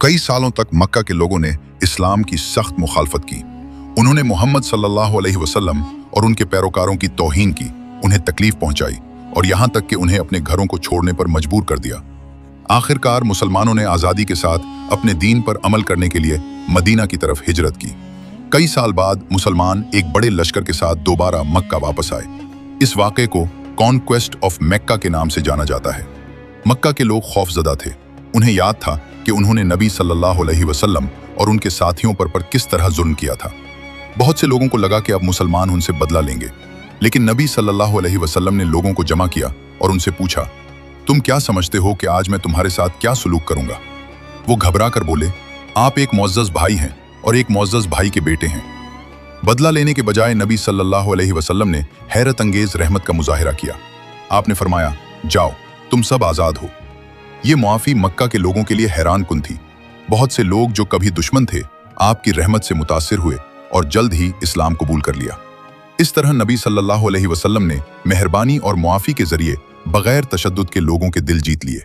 कई सालों तक मक्का के लोगों ने इस्लाम की सख्त मुखालफत की। उन्होंने मोहम्मद सल्लल्लाहु अलैहि वसल्लम और उनके पैरोकारों की तौहीन की, उन्हें तकलीफ पहुंचाई और यहाँ तक कि उन्हें अपने घरों को छोड़ने पर मजबूर कर दिया। आखिरकार मुसलमानों ने आज़ादी के साथ अपने दीन पर अमल करने के लिए मदीना की तरफ हिजरत की। कई साल बाद मुसलमान एक बड़े लश्कर के साथ दोबारा मक्का वापस आए। इस वाक़े को कॉन्क्वेस्ट ऑफ मक्का के नाम से जाना जाता है। मक्का के लोग खौफजदा थे। उन्हें याद था कि उन्होंने नबी सल्लल्लाहु अलैहि वसल्लम और उनके साथियों पर किस तरह जुल्म किया था। बहुत से लोगों को लगा कि अब मुसलमान उनसे बदला लेंगे, लेकिन नबी सल्लल्लाहु अलैहि वसल्लम ने लोगों को जमा किया और उनसे पूछा, तुम क्या समझते हो कि आज मैं तुम्हारे साथ क्या सलूक करूंगा? वो घबरा कर बोले, आप एक मुअज़्ज़ज़ भाई हैं और एक मुअज़्ज़ज़ भाई के बेटे हैं। बदला लेने के बजाय नबी सल्लल्लाहु अलैहि वसल्लम ने हैरत अंगेज रहमत का मुजाहिरा किया। आपने फरमाया, जाओ, तुम सब आज़ाद हो। ये मुआफ़ी मक्का के लोगों के लिए हैरान कुन थी। बहुत से लोग जो कभी दुश्मन थे, आपकी रहमत से मुतासिर हुए और जल्द ही इस्लाम कबूल कर लिया। इस तरह नबी सल्लल्लाहु अलैहि वसल्लम ने मेहरबानी और मुआफ़ी के जरिए बगैर तशद्दुद के लोगों के दिल जीत लिए।